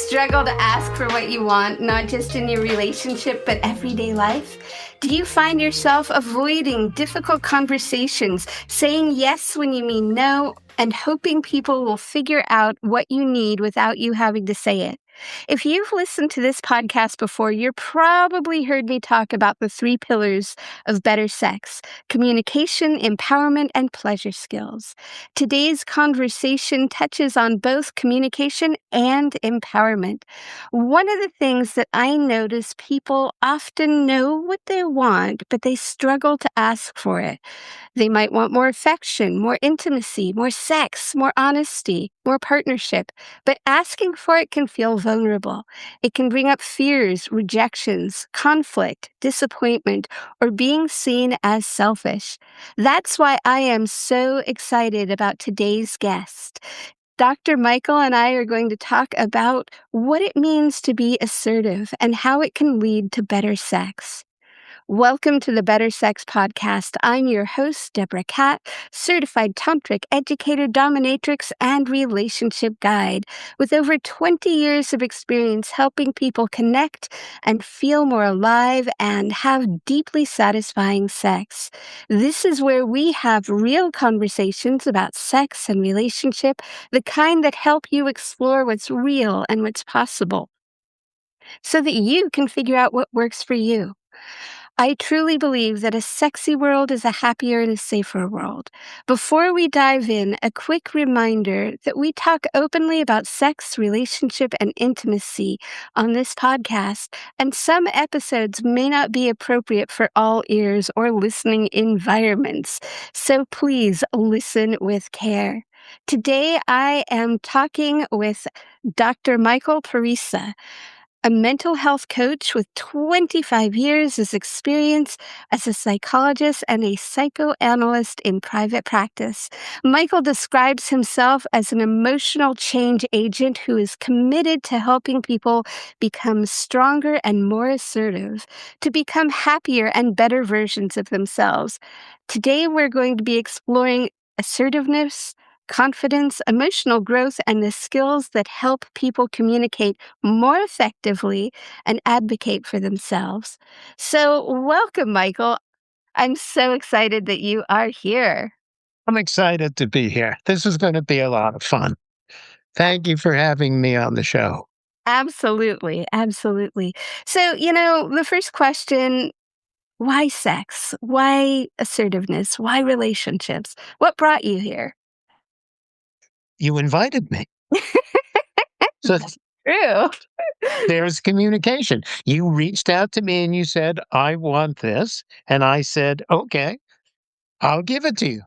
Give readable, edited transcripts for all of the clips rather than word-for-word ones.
struggle to ask for what you want, not just in your relationship, but everyday life? Do you find yourself avoiding difficult conversations, saying yes when you mean no, and hoping people will figure out what you need without you having to say it? If you've listened to this podcast before, you've probably heard me talk about the 3 pillars of better sex: communication, empowerment, and pleasure skills. Today's conversation touches on both communication and empowerment. One of the things that I notice, people often know what they want, but they struggle to ask for it. They might want more affection, more intimacy, more sex, more honesty, more partnership, but asking for it can feel vulnerable. It can bring up fears, rejections, conflict, disappointment, or being seen as selfish. That's why I am so excited about today's guest. Dr. Michael and I are going to talk about what it means to be assertive and how it can lead to better sex. Welcome to the Better Sex Podcast. I'm your host, Deborah Catt, certified tantric educator, dominatrix, and relationship guide, with over 20 years of experience helping people connect and feel more alive and have deeply satisfying sex. This is where we have real conversations about sex and relationship, the kind that help you explore what's real and what's possible, so that you can figure out what works for you. I truly believe that a sexy world is a happier and a safer world. Before we dive in, a quick reminder that we talk openly about sex, relationship, and intimacy on this podcast, and some episodes may not be appropriate for all ears or listening environments. So please listen with care. Today, I am talking with Dr. Michael Parisa, a mental health coach with 25 years of experience as a psychologist and a psychoanalyst in private practice. Michael describes himself as an emotional change agent who is committed to helping people become stronger and more assertive, to become happier and better versions of themselves. Today, we're going to be exploring assertiveness, confidence, emotional growth, and the skills that help people communicate more effectively and advocate for themselves. So, welcome, Michael. I'm so excited that you are here. I'm excited to be here. This is going to be a lot of fun. Thank you for having me on the show. Absolutely. Absolutely. So, the first question: why sex? Why assertiveness? Why relationships? What brought you here? You invited me. So True. there's communication. You reached out to me and you said, I want this. And I said, okay, I'll give it to you.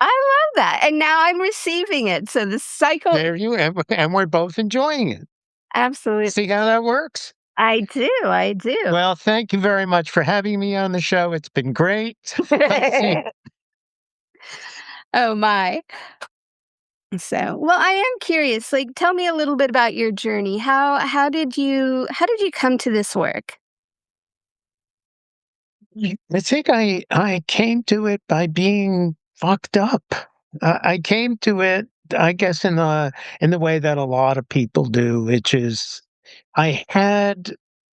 I love that. And now I'm receiving it. So the cycle. There you are. And we're both enjoying it. Absolutely. See how that works? I do. Well, thank you very much for having me on the show. It's been great. Let's see. Oh, my. So, well, I am curious. Like, tell me a little bit about your journey. How did you come to this work? I think I came to it by being fucked up. I came to it, I guess, in the way that a lot of people do, which is I had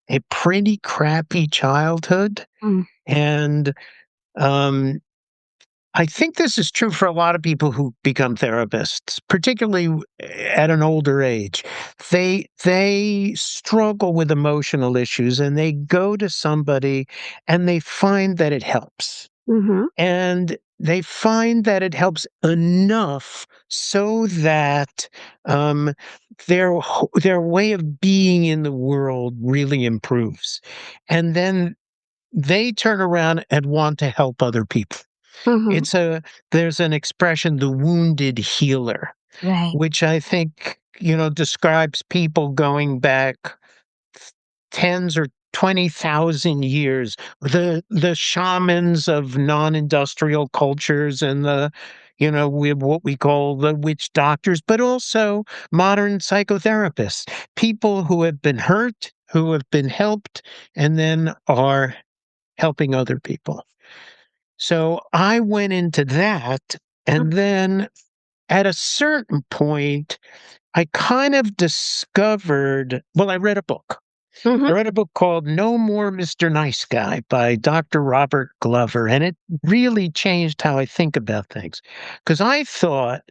a pretty crappy childhood, Mm. and um, I think this is true for a lot of people who become therapists, particularly at an older age. They struggle with emotional issues, and they go to somebody, and they find that it helps. Mm-hmm. And they find that it helps enough so that um, their way of being in the world really improves. And then they turn around and want to help other people. Mm-hmm. There's an expression, the wounded healer, Right. which I think, describes people going back tens or 20,000 years, the shamans of non-industrial cultures and we have what we call the witch doctors, but also modern psychotherapists, people who have been hurt, who have been helped, and then are helping other people. So I went into that, and then at a certain point, I kind of discovered, well, I read a book. I Mhm. read a book called No More Mr. Nice Guy by Dr. Robert Glover, and it really changed how I think about things. Because I thought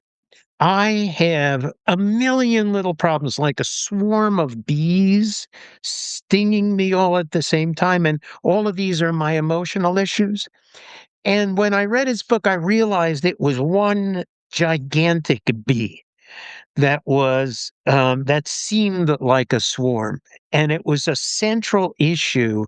I have a million little problems, like a swarm of bees stinging me all at the same time, and all of these are my emotional issues. And when I read his book, I realized it was one gigantic bee that seemed like a swarm, and it was a central issue,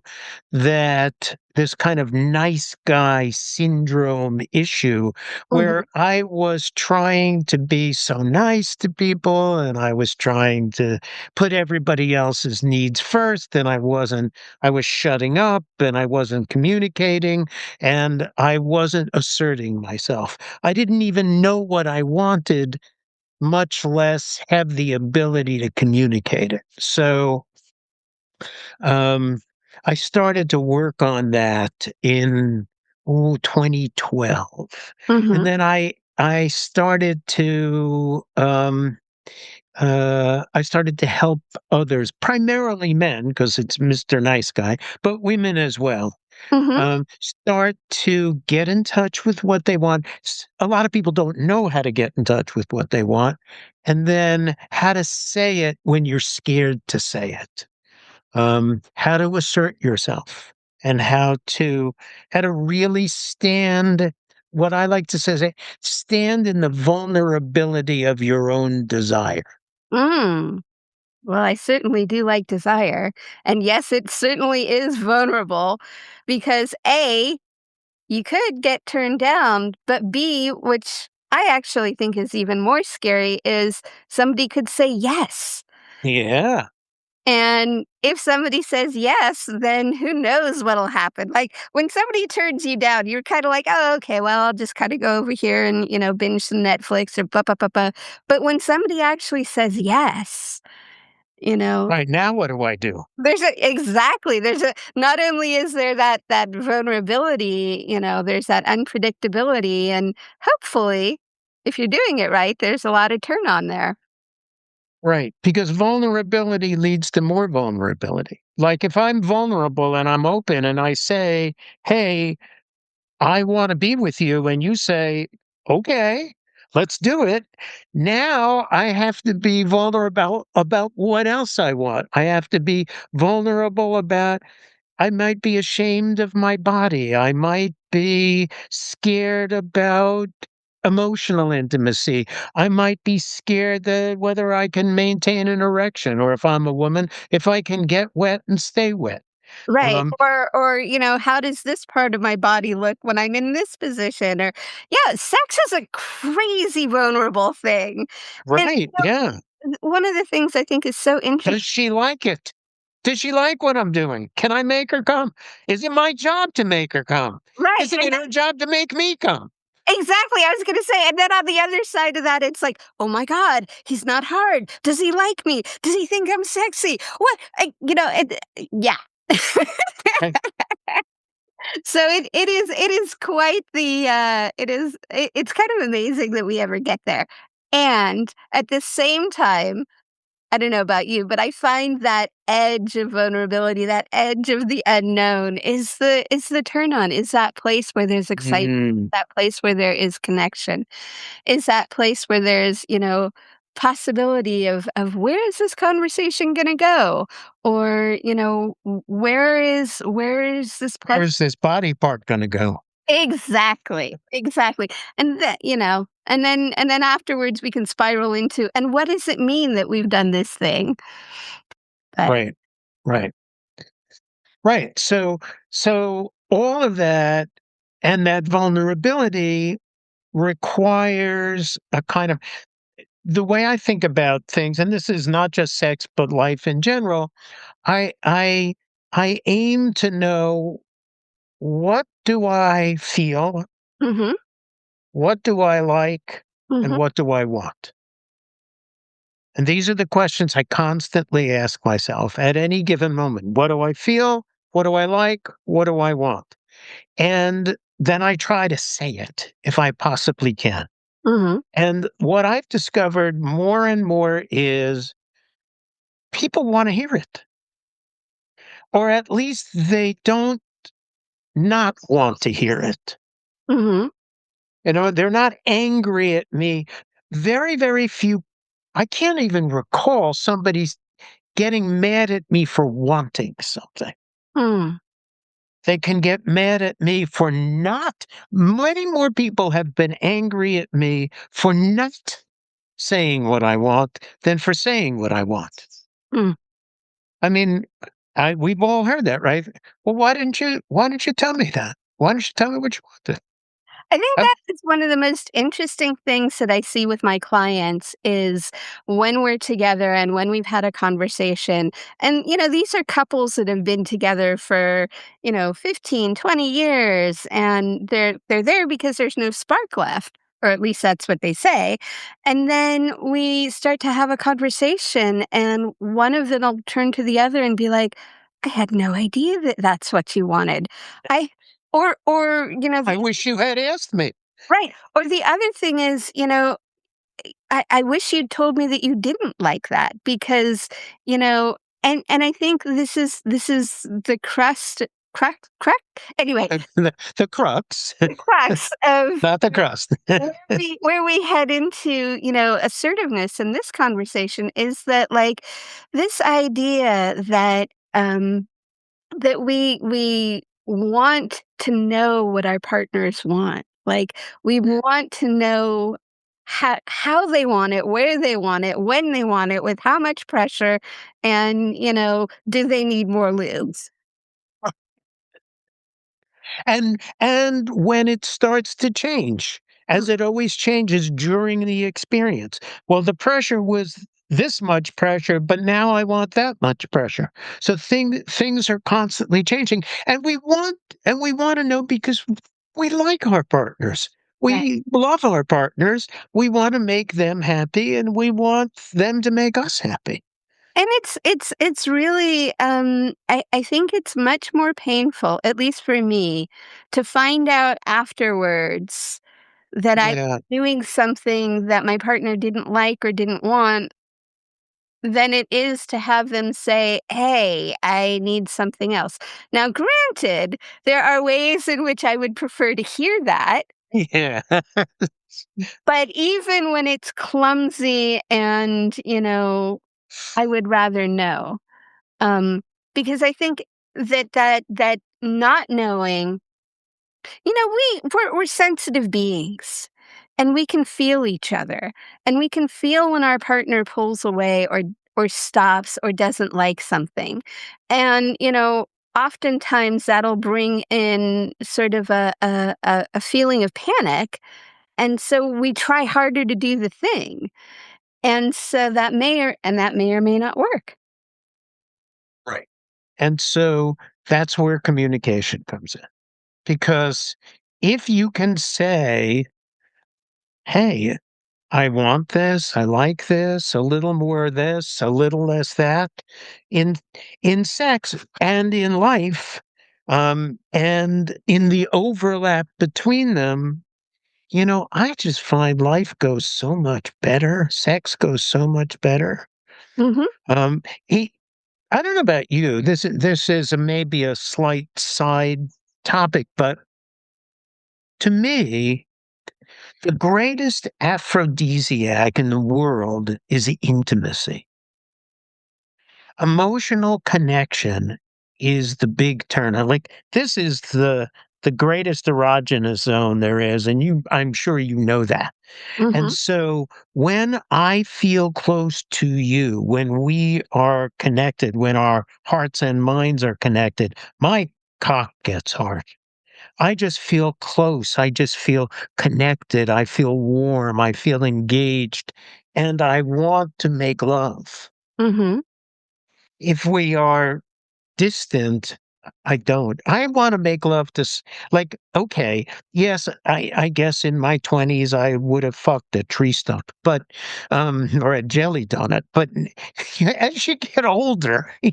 that this kind of nice guy syndrome issue, Mhm. where I was trying to be so nice to people, and I was trying to put everybody else's needs first, and I was shutting up, and I wasn't communicating, and I wasn't asserting myself. I didn't even know what I wanted, much less have the ability to communicate it. So, um, I started to work on that in 2012, and Mhm. then I started to I started to help others, primarily men, because it's Mr. Nice Guy, but women as well, Mhm. start to get in touch with what they want. A lot of people don't know how to get in touch with what they want, and then how to say it when you're scared to say it. How to assert yourself, and how to really stand. What I like to say, stand in the vulnerability of your own desire. Mm. Well, I certainly do like desire. And yes, it certainly is vulnerable because A, you could get turned down, but B, which I actually think is even more scary, is somebody could say yes. Yeah, And if somebody says yes, then who knows what'll happen. Like when somebody turns you down, you're kind of like, oh, okay, well, I'll just kind of go over here and, binge some Netflix or blah, blah, blah, blah. But when somebody actually says yes, you know, right. Now what do I do? there's a not only is there that vulnerability, there's that unpredictability, and hopefully, if you're doing it right, there's a lot of turn on there. Right, because vulnerability leads to more vulnerability. Like, if I'm vulnerable and I'm open and I say, "Hey, I wanna be with you," and you say, "Okay, let's do it." Now I have to be vulnerable about what else I want. I have to be vulnerable about, I might be ashamed of my body. I might be scared about emotional intimacy. I might be scared that whether I can maintain an erection, or if I'm a woman, if I can get wet and stay wet. Right. Um, Or how does this part of my body look when I'm in this position? Or yeah, sex is a crazy vulnerable thing. And right, yeah. one of the things I think is so interesting. Does she like it? Does she like what I'm doing? Can I make her come? Is it my job to make her come? Right. Isn't it her job to make me come? Exactly, I was gonna say, and then on the other side of that, it's like, "Oh my god, he's not hard. Does he like me? Does he think I'm sexy? What?" Yeah. Right. So it is quite the, it's kind of amazing that we ever get there, and at the same time, I don't know about you, but I find that edge of vulnerability, that edge of the unknown is the turn on, is that place where there's excitement, Mhm. that place where there is connection. Is that place where there's, possibility of where is this conversation gonna go? Or, where is this pleasure. Where's this body part gonna go? Exactly, exactly. And then afterwards we can spiral into, and what does it mean that we've done this thing? But Right. Right. Right. So all of that, and that vulnerability requires a kind of, the way I think about things, and this is not just sex, but life in general, I I I aim to know, what do I feel, mhm, what do I like, and mhm. what do I want? And these are the questions I constantly ask myself at any given moment. What do I feel? What do I like? What do I want? And then I try to say it if I possibly can. Mhm. And what I've discovered more and more is people want to hear it, or at least they don't not want to hear it. Mhm. They're not angry at me. Very, very few. I can't even recall somebody getting mad at me for wanting something. Mm. They can get mad at me for not. Many more people have been angry at me for not saying what I want than for saying what I want. Mm. I mean, we've all heard that, right? Well, why didn't you tell me that? Why didn't you tell me what you wanted? I think Uh, that is one of the most interesting things that I see with my clients is when we're together and when we've had a conversation. And, these are couples that have been together for, 15, 20 years, and they're there because there's no spark left. Or at least that's what they say. And then we start to have a conversation, and one of them will turn to the other and be like, I had no idea that that's what you wanted. I, or, I wish you had asked me. right. Or the other thing is, I wish you'd told me that you didn't like that because, and I think this is the crack anyway, The crux, the crux of not the crust. where we head into, assertiveness in this conversation is that, like, this idea that we want to know what our partners want. Like, we want to know how they want it, where they want it, when they want it, with how much pressure, and, do they need more lubes? And when it starts to change, Mm. as it always changes during the experience. Well, the pressure was this much pressure, but now I want that much pressure. So things are constantly changing, and we want to know because we like our partners. Right. We love our partners. We want to make them happy, and we want them to make us happy. And it's really, I think it's much more painful, at least for me, to find out afterwards that I Yeah. doing something that my partner didn't like or didn't want than it is to have them say, "Hey, I need something else." Now, granted, there are ways in which I would prefer to hear that, Yeah. but even when it's clumsy and, I would rather know. Um, because I think that not knowing, we're sensitive beings, and we can feel each other, and we can feel when our partner pulls away or stops or doesn't like something. And, oftentimes that'll bring in sort of a feeling of panic. And so we try harder to do the thing. And so that may or may not work. Right. And so that's where communication comes in. Because if you can say, "Hey, I want this, I like this, a little more of this, a little less that," in in sex and in life, and in the overlap between them, I just find life goes so much better, sex goes so much better. Mhm. Um, he I don't know about you, this is maybe a slight side topic, but to me, the greatest aphrodisiac in the world is intimacy. Emotional connection is the big turner. Like, this is the greatest erogenous zone there is, and I'm sure you know that. And Mhm. so when I feel close to you, when we are connected, when our hearts and minds are connected, my cock gets hard. I just feel close. I just feel connected. I feel warm. I feel engaged. And I want to make love. Mhm. If we are distant, I don't. I want to make love to, like, okay, yes, I guess in my 20s I would have fucked a tree stump, but, or a jelly donut. But as you get older, you,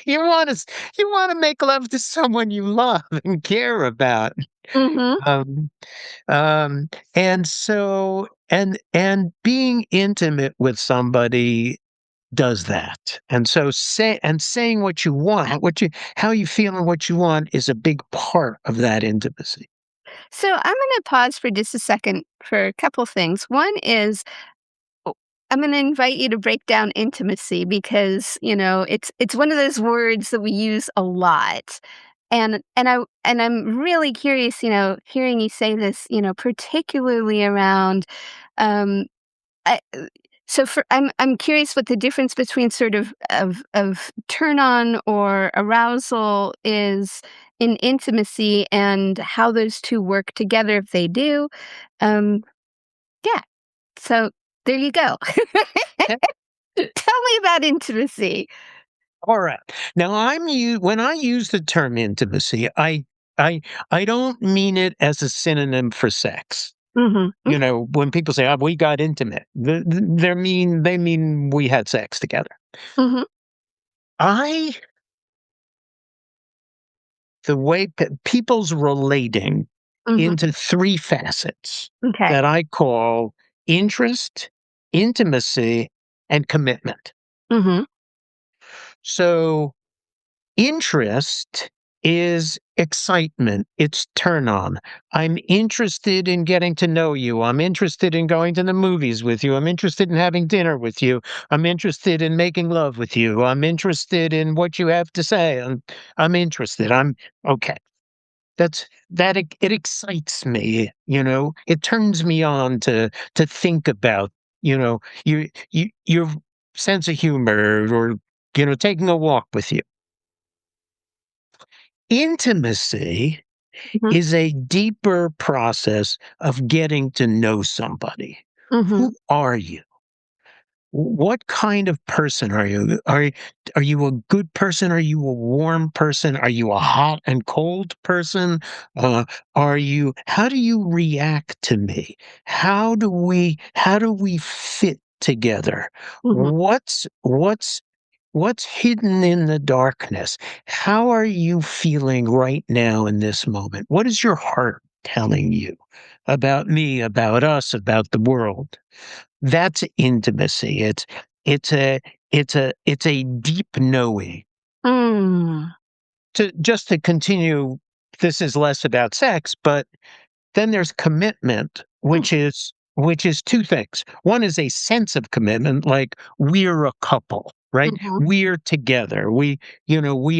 you want to, you want to make love to someone you love and care about. Mhm. Um, and so and being intimate with somebody does that. And so saying what you want, how you feel and what you want is a big part of that intimacy. So I'm gonna pause for just a second for a couple things. One is oh, I'm gonna invite you to break down intimacy because, it's one of those words that we use a lot. And I'm really curious, hearing you say this, particularly around um I, so for I'm curious what the difference between sort of turn on or arousal is in intimacy and how those two work together if they do. Um, yeah. So there you go. Eh, Tell me about intimacy. all right. Now when I use the term intimacy, I I don't mean it as a synonym for sex. Mhm. When people say, "Oh, we got intimate," they mean we had sex together. Mhm. I the way people's relating Mhm. into three facets Okay. that I call interest, intimacy, and commitment. Mhm. So, interest is excitement, it's turn on. I'm interested in getting to know you. I'm interested in going to the movies with you. I'm interested in having dinner with you. I'm interested in making love with you. I'm interested in what you have to say. I'm interested. I'm okay. It excites me, It turns me on to think about, your sense of humor or, taking a walk with you. Intimacy Mhm. is a deeper process of getting to know somebody. Mhm. Who are you? What kind of person are you? Are you a good person? Are you a warm person? Are you a hot and cold person? Uh, how do you react to me? How do we fit together? Mhm. What's hidden in the darkness? How are you feeling right now in this moment? What is your heart telling you about me, about us, about the world? That's intimacy. It's a deep knowing. Mm. To continue, this is less about sex, but then there's commitment, Mm. which is two things. One is a sense of commitment, like we're a couple, right? Mhm. We're together. We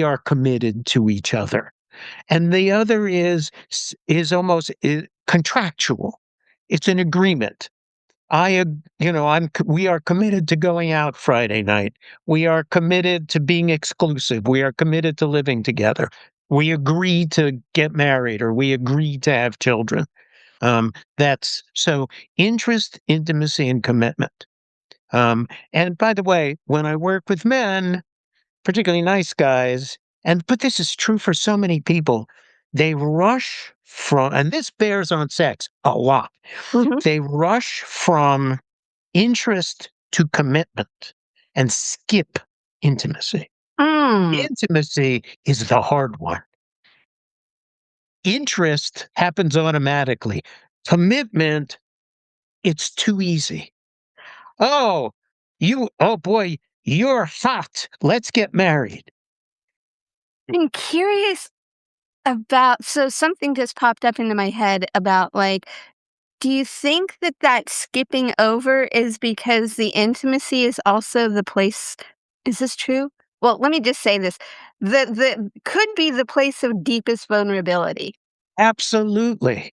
are committed to each other. And the other is almost contractual. It's an agreement. We are committed to going out Friday night. We are committed to being exclusive. We are committed to living together. We agree to get married or we agree to have children. That's so interest, intimacy, and commitment. And by the way, when I work with men, particularly nice guys, but this is true for so many people, they rush from, and this bears on sex a lot. Mhm. They rush from interest to commitment and skip intimacy. Mm. Intimacy is the hard one. Interest happens automatically. Commitment, it's too easy. Oh boy, you're hot. Let's get married. I'm curious about something just popped up into my head about, like, do you think that skipping over is because the intimacy is also the place is this true? Well, let me just say this. The could be the place of deepest vulnerability. Absolutely.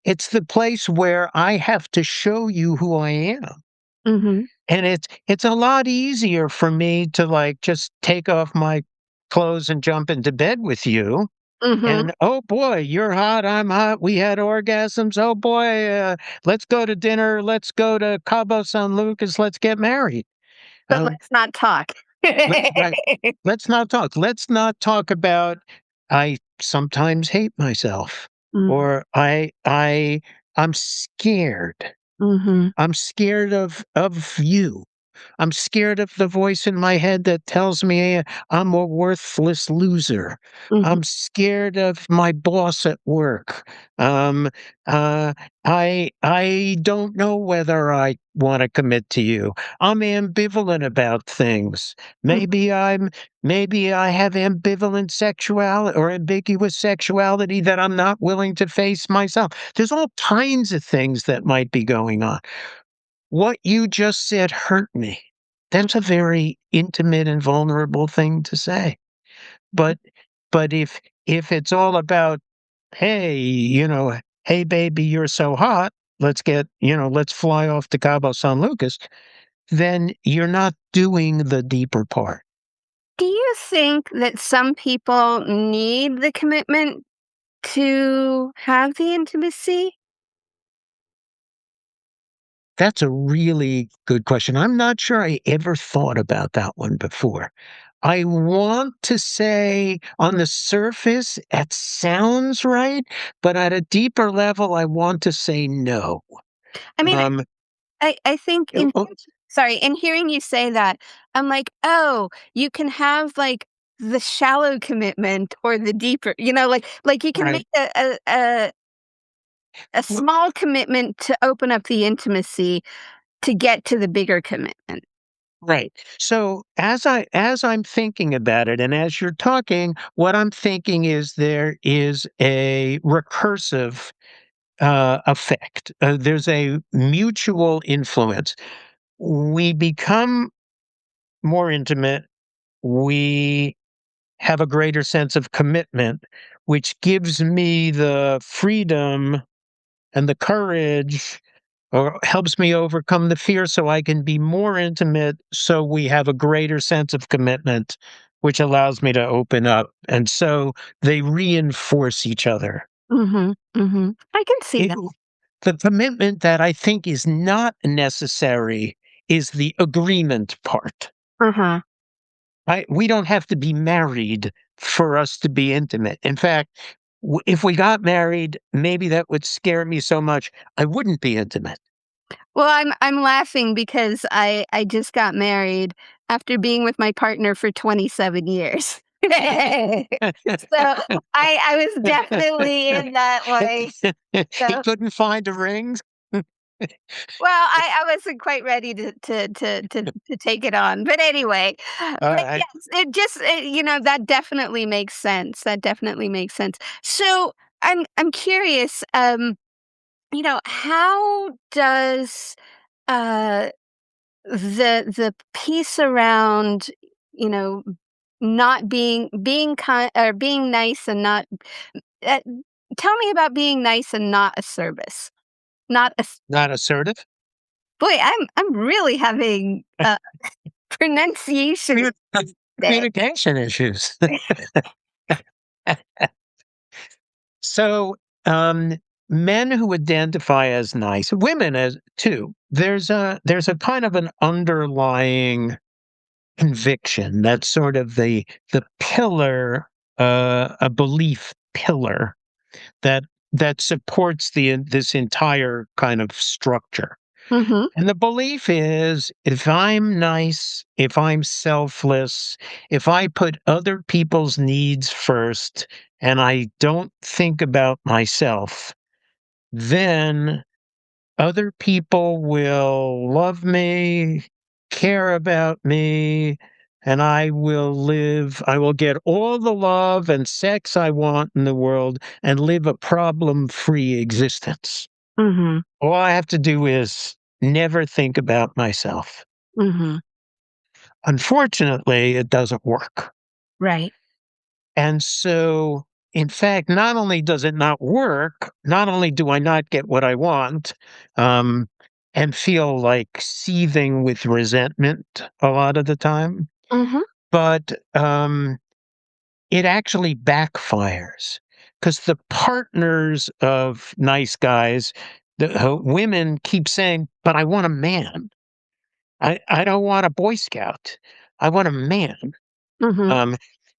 It's the place where I have to show you who I am. Mhm. And it's a lot easier for me to like just take off my clothes and jump into bed with you. Mhm. And oh boy, you're hot, I'm hot. We had orgasms. Oh boy, let's go to dinner. Let's go to Cabo San Lucas. Let's get married. But Um, let's not talk. right. Let's not talk. Let's not talk about I sometimes hate myself Mm. or I'm scared. Mhm. I'm scared of you. I'm scared of the voice in my head that tells me I'm a worthless loser. Mhm. I'm scared of my boss at work. Um, uh, I don't know whether I want to commit to you. I'm ambivalent about things. Mhm. Maybe I have ambivalent sexuality or ambiguous sexuality that I'm not willing to face myself. There's all kinds of things that might be going on. What you just said hurt me. That's a very intimate and vulnerable thing to say. But but if it's all about, "Hey, hey baby, you're so hot. Let's fly off to Cabo San Lucas," then you're not doing the deeper part. Do you think that some people need the commitment to have the intimacy? That's a really good question. I'm not sure I ever thought about that one before. I want to say on the surface, it sounds right, but at a deeper level, I want to say no. I mean, Um, I think oh, oh, in hearing you say that, I'm like, "Oh, you can have, like, the shallow commitment or the deeper," like, you can right. make a w- small commitment to open up the intimacy to get to the bigger commitment. Right. So as I'm thinking about it, and as you're talking, what I'm thinking is there is a recursive effect. There's a mutual influence. We become more intimate, we have a greater sense of commitment, which gives me the freedom and the courage or helps me overcome the fear so I can be more intimate. So we have a greater sense of commitment, which allows me to open up. And so they reinforce each other. Mhm, mhm. I can see It, that. the commitment that I think is not necessary is the agreement part. Uh-huh. We don't have to be married for us to be intimate. In fact, if we got married, maybe that would scare me so much I wouldn't be intimate. Well, I'm laughing because I just got married after being with my partner for 27 years. So, I was definitely in that, like, He so couldn't find a ring. well, I wasn't quite ready to take it on, but anyway, but I yes, that definitely makes sense, that definitely makes sense. So, I'm curious, how does, uh the piece around, you know, not being kind or being nice and not uh, tell me about being nice and not a service. Not a s not assertive. boy, I'm really having, pronunciation Commu- today. Communication issues. So, um, men who identify as nice, women as too. There's a kind of an underlying conviction that's sort of the pillar, a belief pillar that that supports this entire kind of structure. Mhm, And the belief is if I'm nice, if I'm selfless, if I put other people's needs first and I don't think about myself, then other people will love me, care about me, and I will get all the love and sex I want in the world and live a problem free existence. mhm, All I have to do is never think about myself. mhm. Unfortunately, it doesn't work. Right. And so, in fact, not only does it not work, not only do I not get what I want, um, and feel like seething with resentment a lot of the time, Mhm, but it actually backfires because the partners of nice guys, the women keep saying, "But I want a man. I don't want a Boy Scout. I want a man." mhm, Um,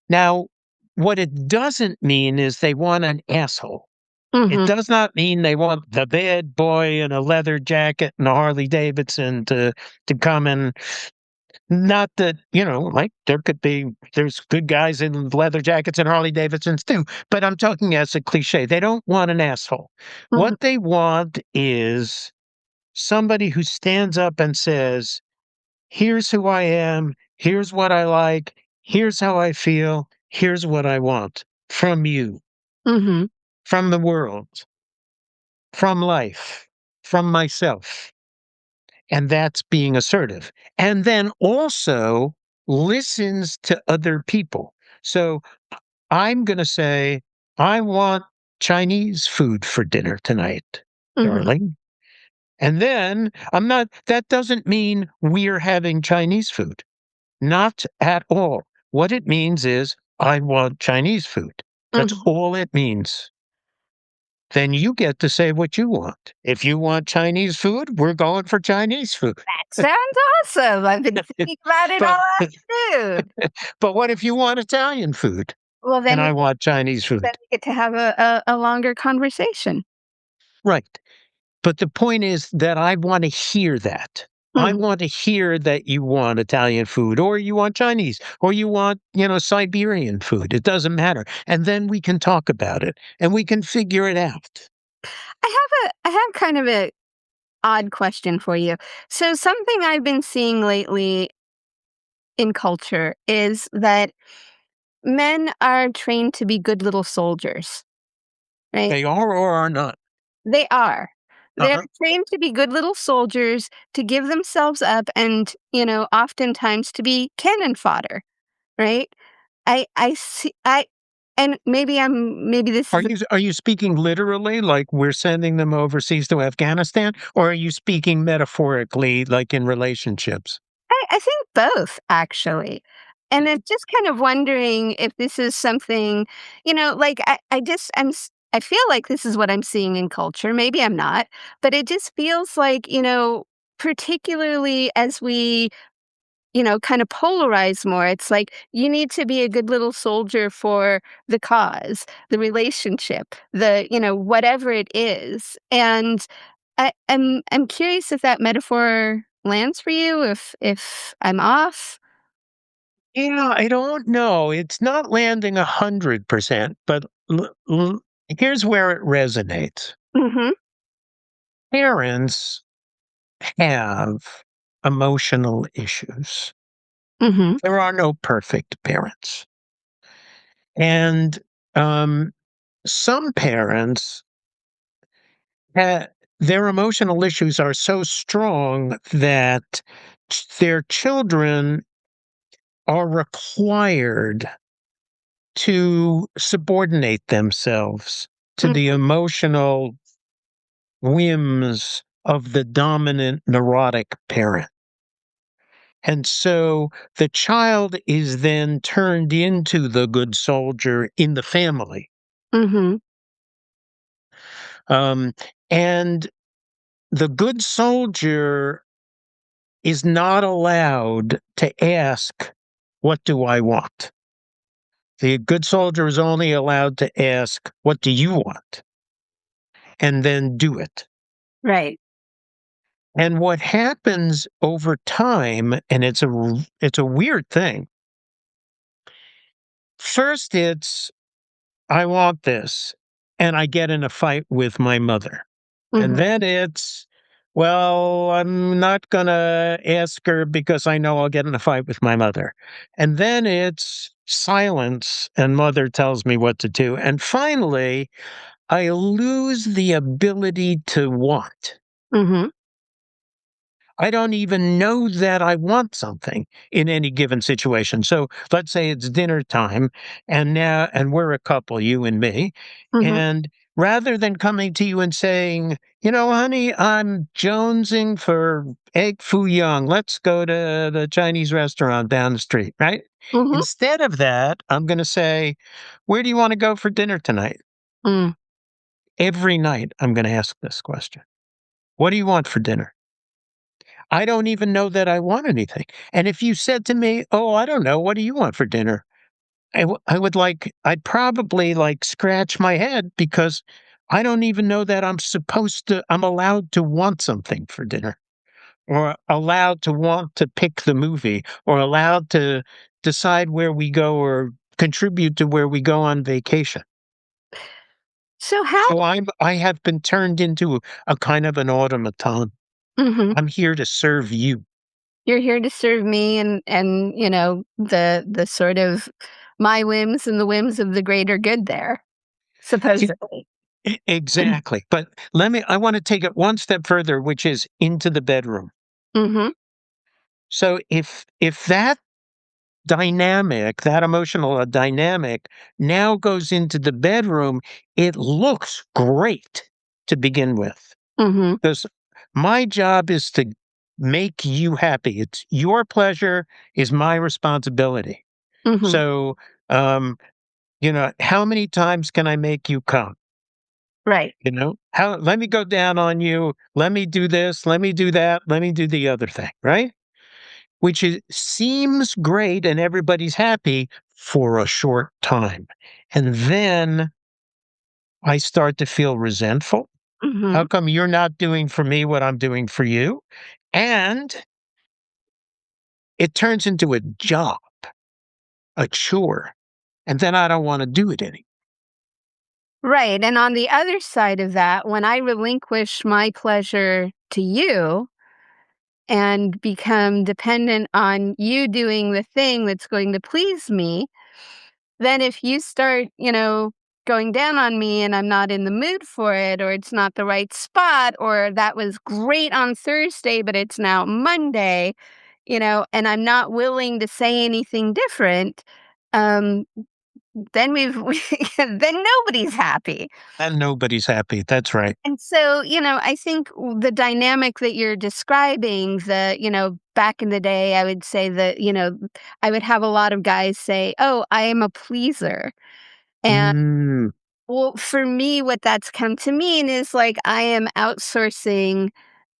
Now, what it doesn't mean is they want an asshole. It Mhm. does not mean they want the bad boy in a leather jacket and a Harley Davidson to come and not that, like there's good guys in leather jackets and Harley Davidsons too, but I'm talking as a cliche. They don't want an asshole. Mhm. What they want is somebody who stands up and says, here's who I am, here's what I like, here's how I feel, here's what I want from you, Mhm. from the world, from life, from myself. And that's being assertive. And then also listens to other people. So I'm going to say, I want Chinese food for dinner tonight, Mhm. darling. And then that doesn't mean we're having Chinese food. Not at all. What it means is, I want Chinese food. That's Mhm. all it means. Then you get to say what you want. If you want Chinese food, we're going for Chinese food. That sounds awesome. I've been thinking about it but all afternoon. but what if you want Italian food Well, and then I want Chinese then food? we get to have a longer conversation. Right. But the point is that I want to hear that. I Mhm. want to hear that you want Italian food or you want Chinese or you want, Siberian food. It doesn't matter. And then we can talk about it and we can figure it out. I have kind of a odd question for you. So something I've been seeing lately in culture is that men are trained to be good little soldiers, right? They are or are not. They are. They're Uh-huh. trained to be good little soldiers, to give themselves up and, oftentimes to be cannon fodder, right? I see I and maybe this is Are you speaking literally, like we're sending them overseas to Afghanistan, or are you speaking metaphorically, like in relationships? I think both actually. And I'm just kind of wondering if this is something, like I feel like this is what I'm seeing in culture. Maybe I'm not, but it just feels like, particularly as we, kind of polarize more, it's like you need to be a good little soldier for the cause, the relationship, whatever it is. And I'm curious if that metaphor lands for you, if I'm off? Yeah, I don't know. It's not landing 100%, but here's where it resonates. Mhm, Parents have emotional issues. mhm, There are no perfect parents. And um, some parents, ha- their emotional issues are so strong that their children are required to subordinate themselves to mm, the emotional whims of the dominant neurotic parent. And so the child is then turned into the good soldier in the family. mhm, Um, and the good soldier is not allowed to ask, what do I want? The good soldier is only allowed to ask, what do you want? And then do it. right, And what happens over time, and it's a weird thing. First, it's I want this, and I get in a fight with my mother. And mhm, then it's, well, I'm not gonna ask her because I know I'll get in a fight with my mother. And then it's silence, and mother tells me what to do. And finally, I lose the ability to want. mhm, I don't even know that I want something in any given situation. So let's say it's dinner time and we're a couple, you and me. mhm, And rather than coming to you and saying, honey, I'm jonesing for egg foo young. Let's go to the Chinese restaurant down the street, right? mhm, Instead of that, I'm going to say, where do you want to go for dinner tonight? mm, Every night, I'm going to ask this question. What do you want for dinner? I don't even know that I want anything. And if you said to me, "Oh, I don't know, what do you want for dinner?" I'd probably like scratch my head because I don't even know that I'm allowed to want something for dinner, or allowed to want to pick the movie, or allowed to decide where we go or contribute to where we go on vacation. So how So I have been turned into a kind of an automaton. Mhm. I'm here to serve you. You're here to serve me and, the sort of my whims and the whims of the greater good there, supposedly. Exactly. But I want to take it one step further, which is into the bedroom. Mhm, So if that dynamic, that emotional dynamic now goes into the bedroom, it looks great to begin with. mhm, Because my job is to make you happy. It's your pleasure is my responsibility. mhm. So, um, how many times can I make you come? Right. How let me go down on you. Let me do this. Let me do that. Let me do the other thing. Right. Seems great and everybody's happy for a short time. And then I start to feel resentful. How Mhm. come you're not doing for me what I'm doing for you? And it turns into a job, a chore. And then I don't want to do it anymore. Right, and on the other side of that, when I relinquish my pleasure to you and become dependent on you doing the thing that's going to please me, then if you start, going down on me and I'm not in the mood for it, or it's not the right spot, or that was great on Thursday, but it's now Monday, and I'm not willing to say anything different, um, then then nobody's happy. And nobody's happy. That's right. And so, I think the dynamic that you're describing, back in the day, I would say that, I would have a lot of guys say, "Oh, I am a pleaser." And Mm, well, for me, what that's come to mean is like I am outsourcing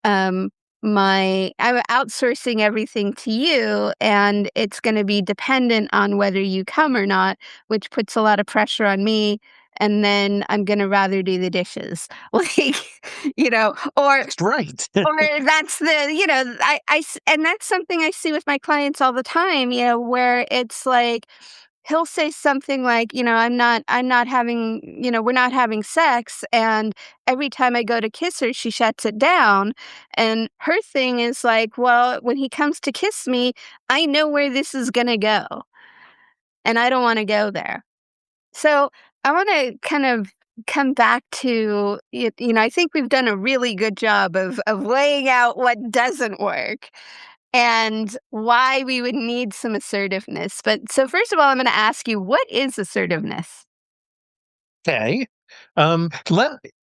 um I'm outsourcing everything to you, and it's going to be dependent on whether you come or not, which puts a lot of pressure on me, and then I'm going to rather do the dishes. Like, or that's right. that's and that's something I see with my clients all the time, where it's like he'll say something like, I'm not having, we're not having sex. And every time I go to kiss her, she shuts it down. And her thing is like, well, when he comes to kiss me, I know where this is going to go. And I don't want to go there. So I want to kind of come back to it. I think we've done a really good job of laying out what doesn't work and why we would need some assertiveness. But so first of all, I'm going to ask you, what is assertiveness? Okay.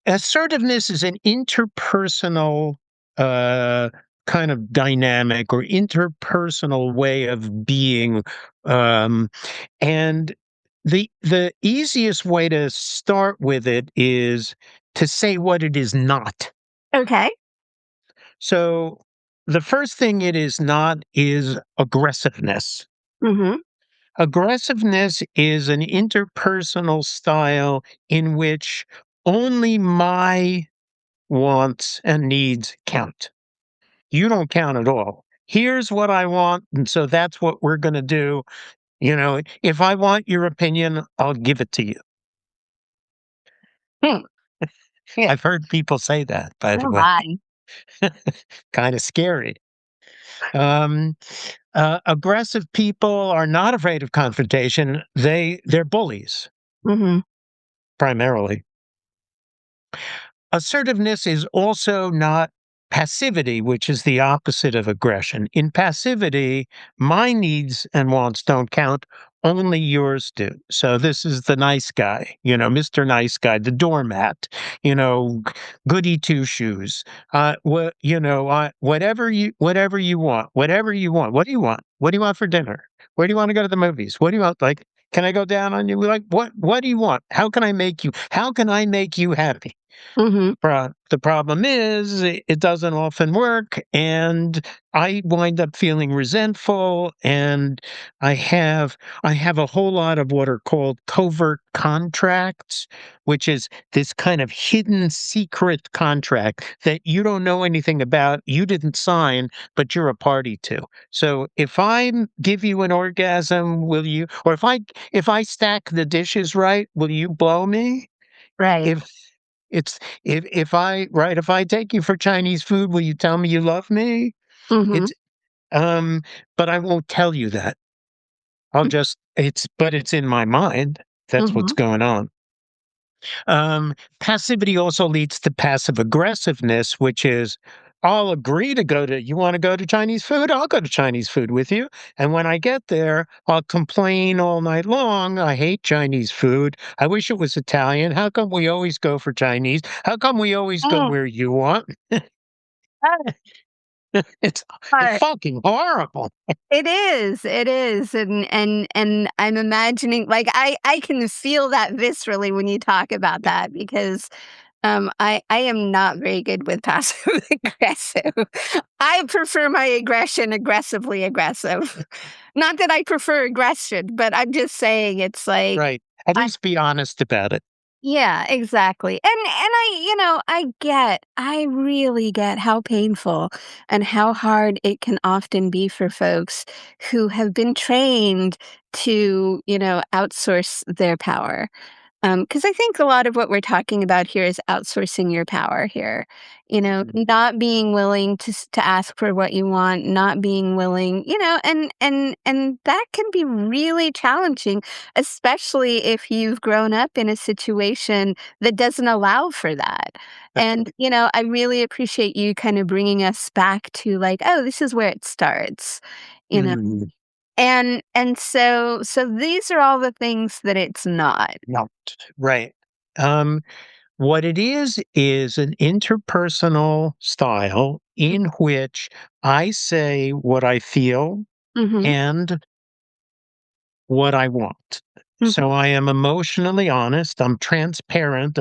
Assertiveness is an interpersonal uh, kind of dynamic or interpersonal way of being. Um, and the easiest way to start with it is to say what it is not. Okay. So the first thing it is not is aggressiveness. Mhm. Aggressiveness is an interpersonal style in which only my wants and needs count. You don't count at all. Here's what I want, and so that's what we're going to do. If I want your opinion, I'll give it to you. Hmm. Yeah. I've heard people say that, by the Oh way. my. Kind of scary. Um, Aggressive people are not afraid of confrontation. They're bullies Mhm. primarily. Assertiveness is also not passivity, which is the opposite of aggression. In passivity, my needs and wants don't count, only yours do. So this is the nice guy, Mr. Nice Guy, the doormat, you know, goody two shoes. Whatever you want, whatever you want. What do you want? What do you want for dinner? Where do you want to go to the movies? What do you want? Can I go down on you? Like, what do you want? How can I make you happy? Mhm. The problem is it doesn't often work, and I wind up feeling resentful, and I have I have a whole lot of what are called covert contracts, which is this kind of hidden secret contract that you don't know anything about, you didn't sign, but you're a party to. So if I give you an orgasm, will you, or if I stack the dishes right, will you blow me? Right. If it's if I take you for Chinese food, will you tell me you love me? Mhm. It's um, but I won't tell you that. I'll just it's in my mind. That's what's Mhm. going on. Passivity also leads to passive aggressiveness, which is I'll agree to you want to go to Chinese food? I'll go to Chinese food with you. And when I get there, I'll complain all night long. I hate Chinese food. I wish it was Italian. How come we always go for Chinese? How come we always go Mm. where you want? It's Uh, fucking horrible. it is, and I'm imagining, like, I can feel that viscerally when you talk about that because, I am not very good with passive aggressive. I prefer my aggression aggressively aggressive. Not that I prefer aggression, but I'm just saying it's like Right. At I least be honest about it. yeah, exactly. And I really get how painful and how hard it can often be for folks who have been trained to, outsource their power. Because I think a lot of what we're talking about here is outsourcing your power here. Not being willing to ask for what you want, not being willing, and that can be really challenging, especially if you've grown up in a situation that doesn't allow for that. And I really appreciate you kind of bringing us back to like, oh, this is where it starts. You know, Mm, and so these are all the things that it's not. no. Right. Um, What it is an interpersonal style in which I say what I feel Mhm, and what I want. mhm, So I am emotionally honest. I'm transparent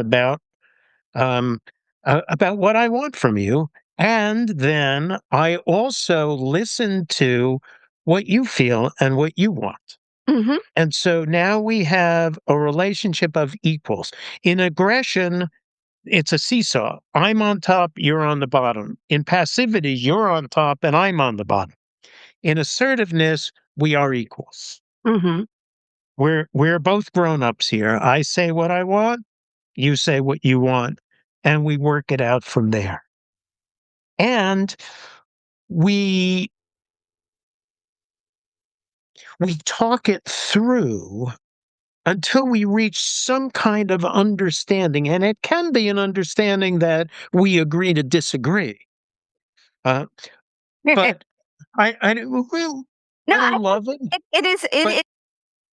um, about what I want from you, and then I also listen to what you feel and what you want. mhm, And so now we have a relationship of equals. In aggression, it's a seesaw. I'm on top, you're on the bottom. In passivity, you're on top and I'm on the bottom. In assertiveness, we are equals. mhm. We're both grown-ups here. I say what I want, you say what you want, and we work it out from there. And we we talk it through until we reach some kind of understanding, and it can be an understanding that we agree to disagree. Uh, but I don't well, No, I I don't love it, it is it but it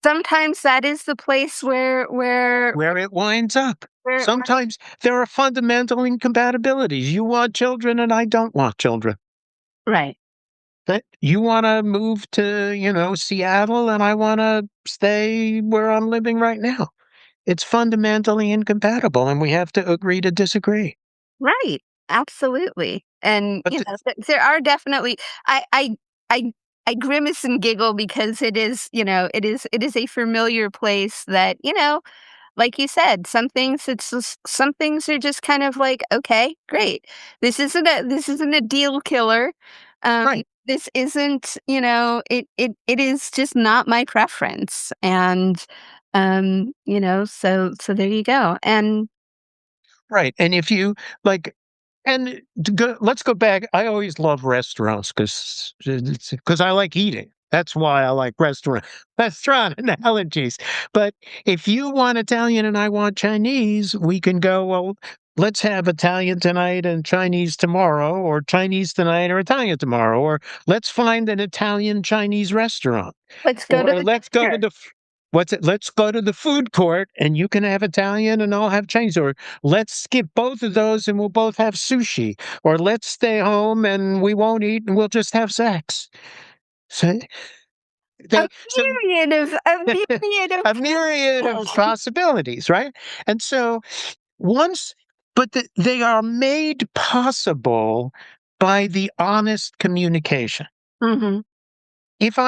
sometimes that is the place where it winds up. where Sometimes there are fundamental incompatibilities. You want children and I don't want children. right. That you wanna move to, Seattle and I wanna stay where I'm living right now. It's fundamentally incompatible and we have to agree to disagree. Right, absolutely, and, But the there are definitely I I I I grimace and giggle because it is a familiar place that, like you said, some things are just kind of like, "Okay, great. This isn't a deal killer. Um, right. this isn't, it is just not my preference." And, so there you go, and Right, and if you like and to go let's go back. I always love restaurants because I like eating. That's why I like restaurant analogies. But if you want Italian and I want Chinese, we can go, well, let's have Italian tonight and Chinese tomorrow, or Chinese tonight or Italian tomorrow, or let's find an Italian Chinese restaurant. let's go to Or the let's go to dinner. what's it? Let's go to the food court and you can have Italian and I'll have Chinese. Or let's skip both of those and we'll both have sushi. Or let's stay home and we won't eat and we'll just have sex. So, A so myriad of a myriad of possibilities. possibilities, right? And so once but they are made possible by the honest communication. Mm-hmm. If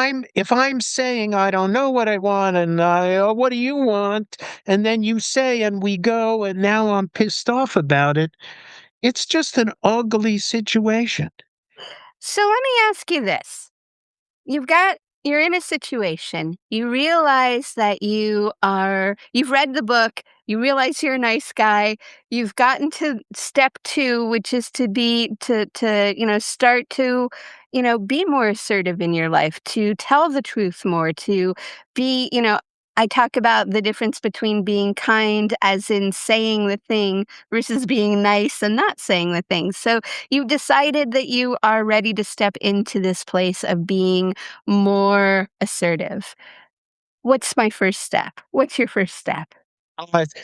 I'm saying I don't know what I want and oh, what do you want, and then you say and we go and now I'm pissed off about it, it's just an ugly situation. So let me ask you this. You're in a situation. You realize that you've read the book, you realize you're a nice guy. You've gotten to step 2, which is start to, be more assertive in your life, to tell the truth more, to be, I talk about the difference between being kind as in saying the thing versus being nice and not saying the thing. So you've decided that you are ready to step into this place of being more assertive. What's my first step? What's your first step?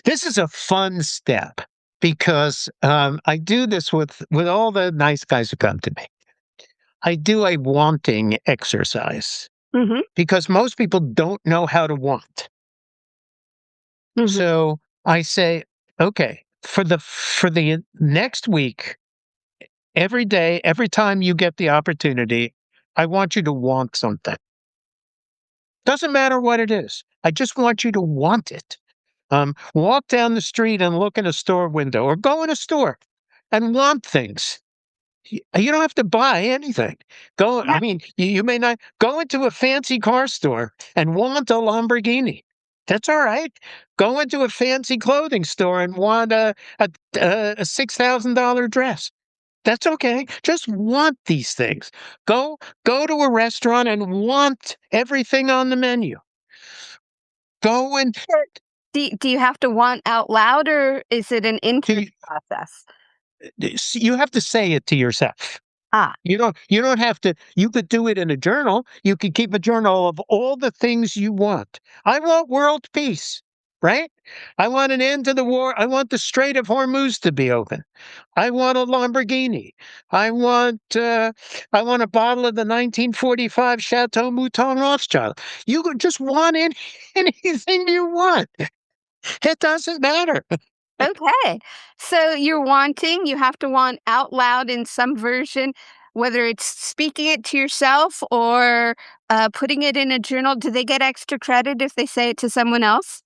This is a fun step because I do this with all the nice guys who come to me. I do a wanting exercise Mhm, because most people don't know how to want. mhm. So I say, okay, for the next week, every day, every time you get the opportunity, I want you to want something. Doesn't matter what it is. I just want you to want it. Walk down the street and look in a store window or go in a store and want things. You don't have to buy anything. Yeah, I mean, you may not go into a fancy car store and want a Lamborghini. That's all right. Go into a fancy clothing store and want a $6,000 dress. That's okay. Just want these things. Go to a restaurant and want everything on the menu. Go and sure. Do you have to want out loud, or is it an internal to, process? you have to say it to yourself. Ah, You don't have to. You could do it in a journal. You could keep a journal of all the things you want. I want world peace, right? I want an end to the war. I want the Strait of Hormuz to be open. I want a Lamborghini. I want I want a bottle of the 1945 Chateau Mouton Rothschild. You could just want anything you want. It doesn't matter. okay. So you have to want out loud in some version, whether it's speaking it to yourself or, putting it in a journal. Do they get extra credit if they say it to someone else?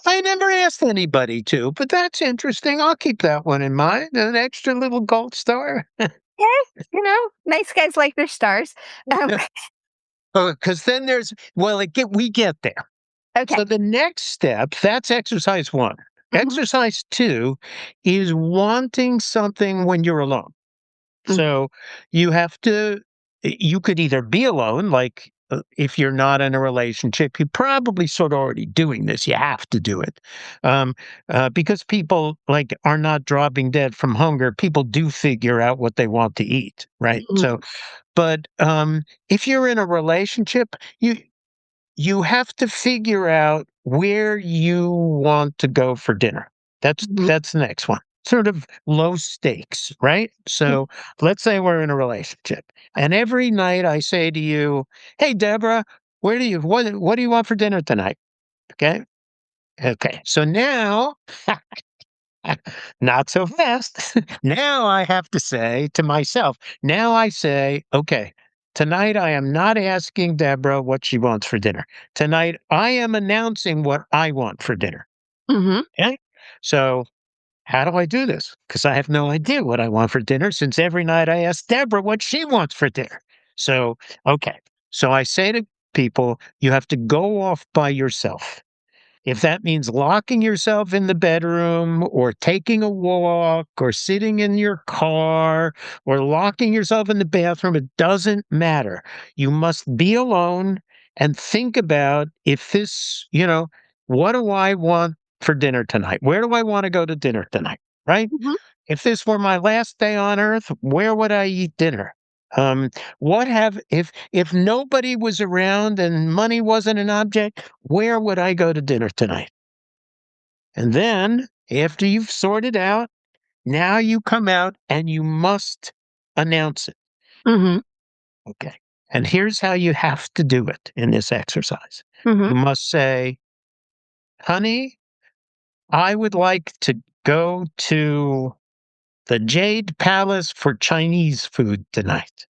I never asked anybody to, but that's interesting. I'll keep that one in mind. An extra little gold star. Okay, nice guys like their stars. Um, Because then we get there. okay. So the next step, that's exercise 1. Mhm, Exercise 2 is wanting something when you're alone. mhm, So you could either be alone, like if you're not in a relationship, you're probably sort of already doing this. You have to do it. Um, because people like are not dropping dead from hunger. People do figure out what they want to eat, right? So, mhm, but if you're in a relationship, you have to figure out where you want to go for dinner. mhm, That's the next one. Sort of low stakes, right? mhm. So let's say we're in a relationship, and every night I say to you, "Hey, Deborah, what do you want for dinner tonight?" Okay, okay. So now, not so fast. Now I have to say to myself. Now I say, okay. Tonight, I am not asking Deborah what she wants for dinner. Tonight, I am announcing what I want for dinner. Mhm, Okay. So, how do I do this? Because I have no idea what I want for dinner since every night I ask Deborah what she wants for dinner. So, okay. So, I say to people, you have to go off by yourself. If that means locking yourself in the bedroom or taking a walk or sitting in your car or locking yourself in the bathroom, it doesn't matter. You must be alone and think about if what do I want for dinner tonight? Where do I want to go to dinner tonight? Right? mhm, If this were my last day on earth, where would I eat dinner? Um, what have if nobody was around and money wasn't an object, where would I go to dinner tonight? And then after you've sorted out, now you come out and you must announce it. mhm, Okay. And here's how you have to do it in this exercise. mhm, You must say, honey, I would like to go to the Jade Palace for Chinese food tonight.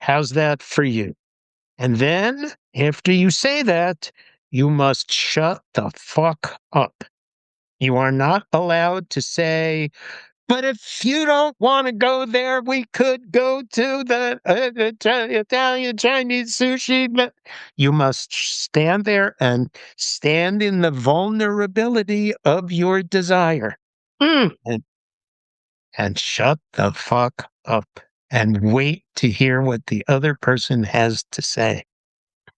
How's that for you? And then, after you say that, you must shut the fuck up. You are not allowed to say, but if you don't want to go there, we could go to the Italian Chinese sushi. You must stand there and stand in the vulnerability of your desire Mm, and, and shut the fuck up and wait to hear what the other person has to say.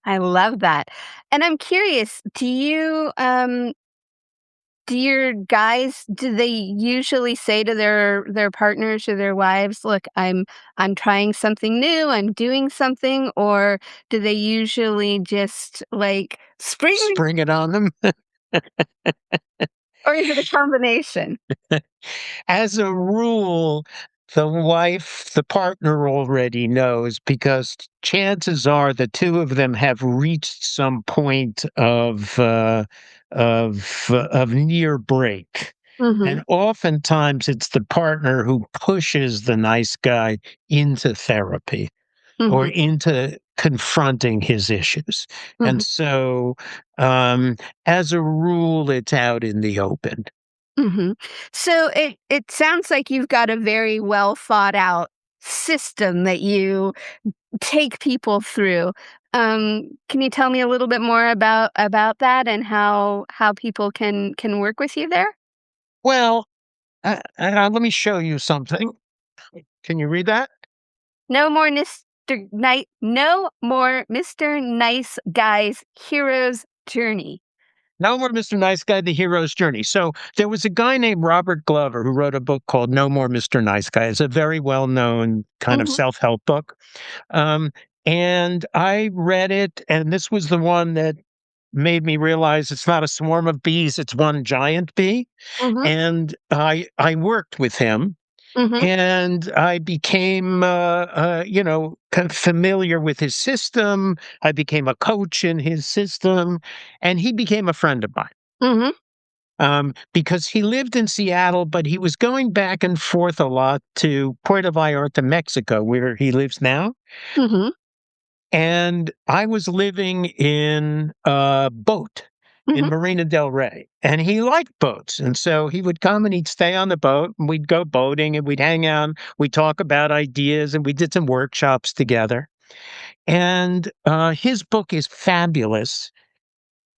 I love that. And I'm curious, do your guys, do they usually say to their partners or their wives, "Look, I'm trying something new, I'm doing something," or do they usually just, like, spring Spring it on them. or is it a combination? As a rule, the partner already knows because chances are the two of them have reached some point of near break. And Mhm, oftentimes it's the partner who pushes the nice guy into therapy or mhm, into confronting his issues. And mhm, so, as a rule, it's out in the open. mhm. So it sounds like you've got a very well thought out system that you take people through. Can you tell me a little bit more about that and how people can work with you there? Well, let me show you something. Can you read that? No more Mr. Nice Guy's hero's journey. No More Mr. Nice Guy, The Hero's Journey. So there was a guy named Robert Glover who wrote a book called No More Mr. Nice Guy. It's a very well known kind of Mhm, self help book. Um, and I read it, and this was the one that made me realize it's not a swarm of bees, it's one giant bee. mhm, And I worked with him. mhm, And I became, kind of familiar with his system. I became a coach in his system, and he became a friend of mine mhm, because he lived in Seattle, but he was going back and forth a lot to Puerto Vallarta, Mexico, where he lives now. mhm, And I was living in a boat in mhm, Marina del Rey, and he liked boats. And so he would come and he'd stay on the boat, and we'd go boating and we'd hang out, we'd talk about ideas, and we did some workshops together. And his book is fabulous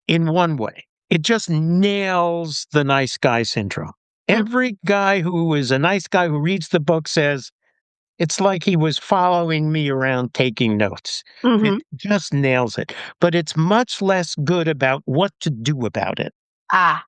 in one way. It just nails the nice guy syndrome. mhm, Every guy who is a nice guy who reads the book says, it's like he was following me around taking notes. It mhm. just nails it, but it's much less good about what to do about it. Ah,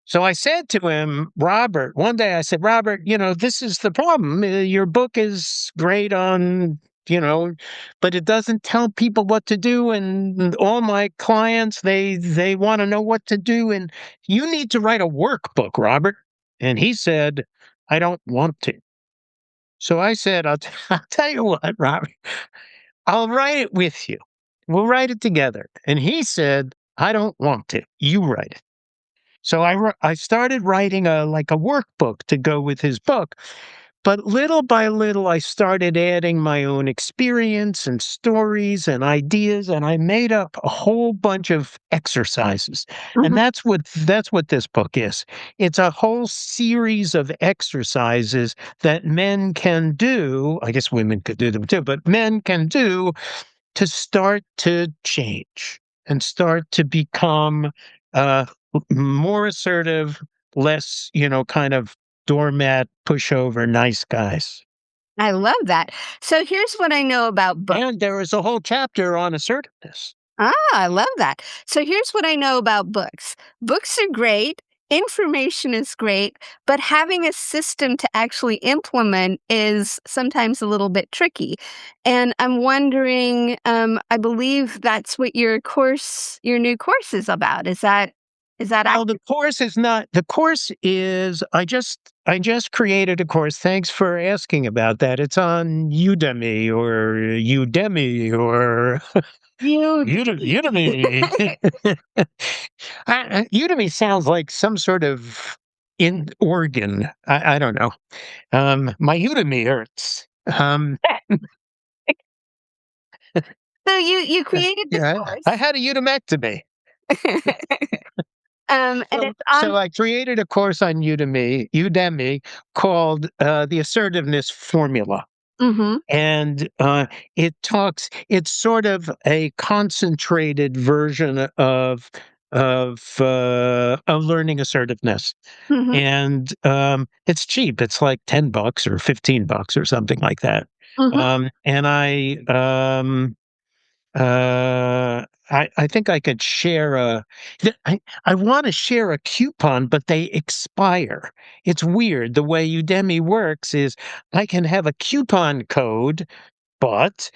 So I said to him, Robert, one day I said, Robert, this is the problem. Your book is great on, you know, but it doesn't tell people what to do. And all my clients, they want to know what to do. And you need to write a workbook, Robert. And he said, I don't want to. So I said, I'll tell you what, Robert, I'll write it with you. We'll write it together. And he said, I don't want to. You write it. So I started writing a workbook to go with his book. But little by little, I started adding my own experience and stories and ideas, and I made up a whole bunch of exercises. And mhm, that's what this book is. It's a whole series of exercises that men can do. I guess women could do them too, but men can do to start to change and start to become uh, more assertive, less, kind of doormat, pushover, nice guys. I love that. So here's what I know about books. And there is a whole chapter on assertiveness. Ah, I love that. So here's what I know about books. Books are great, information is great, but having a system to actually implement is sometimes a little bit tricky. And I'm wondering, I believe that's what your new course is about. Is that? Is that Well, the accurate? course is not the course is I just created a course. Thanks for asking about that. It's on Udemy or You Udemy. Udemy sounds like some sort of in organ. I don't know. My Udemy hurts. So you created the Yeah, I course. had a Udemectomy. And So, it's on. so I created a course on Udemy called the Assertiveness Formula. Mhm, And it's sort of a concentrated version of learning assertiveness. mhm, And it's cheap. It's like $10 or $15 or something like that. mhm. And I think I could share I want to share a coupon, but they expire. It's weird. The way Udemy works is I can have a coupon code, but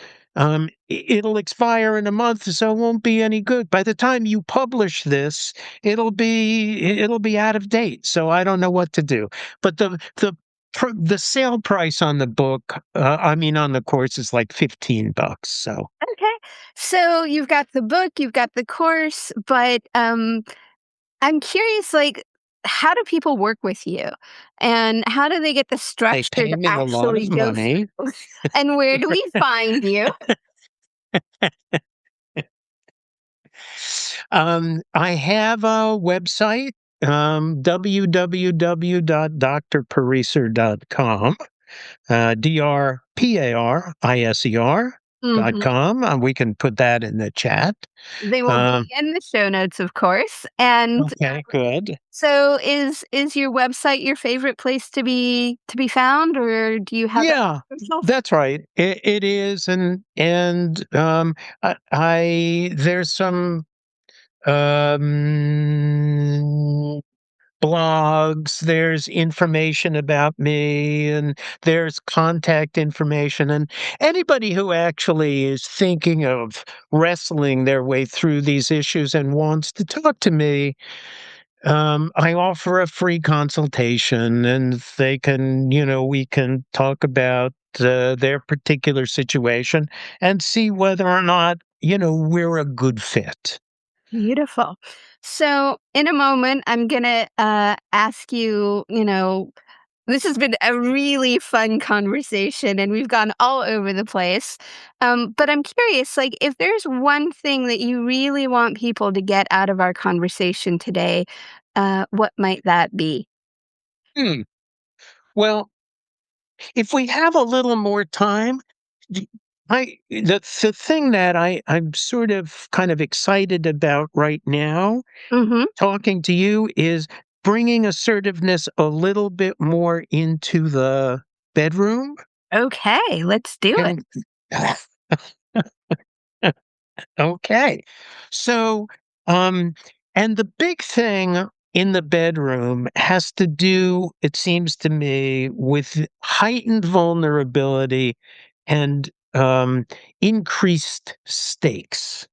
it'll expire in a month, so it won't be any good. By the time you publish this, it'll be out of date. So I don't know what to do. But the sale price on the book, I mean on the course, is like $15. So Okay. So you've got the book, you've got the course, but, I'm curious, like, how do people work with you? And how do they get the they structure pay to me a lot actually of go money. through? And where do we find you? I have a website, www.drpariser.com, Mhm. drpariser.com. We can put that in the chat. They will be Um, in the show notes, of course, and okay, good. so is your website your favorite place to be found, or do you have Yeah, a yourself? that's right. It is, and there's some um blogs, there's information about me, and there's contact information. And anybody who actually is thinking of wrestling their way through these issues and wants to talk to me, I offer a free consultation, and we can talk about their particular situation and see whether or not, we're a good fit. Beautiful. So, in a moment, I'm gonna ask you. This has been a really fun conversation, and we've gone all over the place. But I'm curious, like, if there's one thing that you really want people to get out of our conversation today, what might that be? Hmm. Well, if we have a little more time, d- the thing that I'm sort of kind of excited about right now, Mm-hmm. talking to you, is bringing assertiveness a little bit more into the bedroom. Okay, let's do it. And okay. So, um, and the big thing in the bedroom has to do, it seems to me, with heightened vulnerability and increased stakes.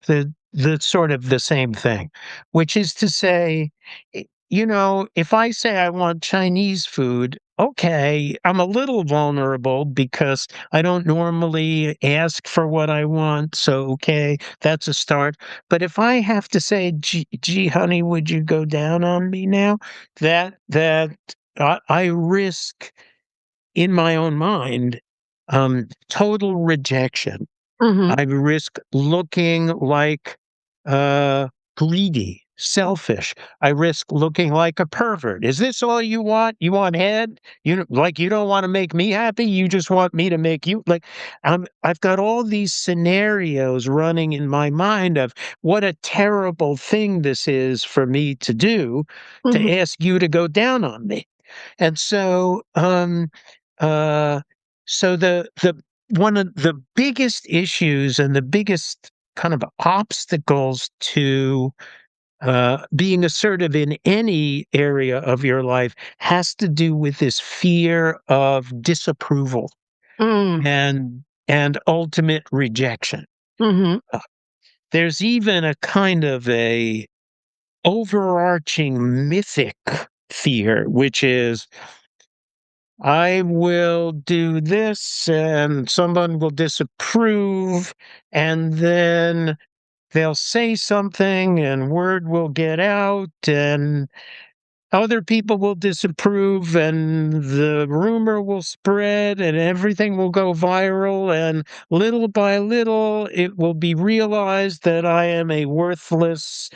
The sort of the same thing, which is to say, if I say I want Chinese food, okay, I'm a little vulnerable because I don't normally ask for what I want. So, okay, that's a start. But if I have to say, gee, honey, would you go down on me now? That I risk in my own mind total rejection. Mm-hmm. I risk looking like uh, greedy, selfish. I risk looking like a pervert. Is this all you want? You want head? You don't want to make me happy. You just want me to make you like. I've got all these scenarios running in my mind of what a terrible thing this is for me to do, Mm-hmm. to ask you to go down on me. And uh, so the one of the biggest issues and the biggest kind of obstacles to being assertive in any area of your life has to do with this fear of disapproval Mm, and ultimate rejection. mhm. Uh, there's even a kind of overarching mythic fear, which is I will do this and someone will disapprove, and then they'll say something and word will get out and other people will disapprove and the rumor will spread and everything will go viral, and little by little it will be realized that I am a worthless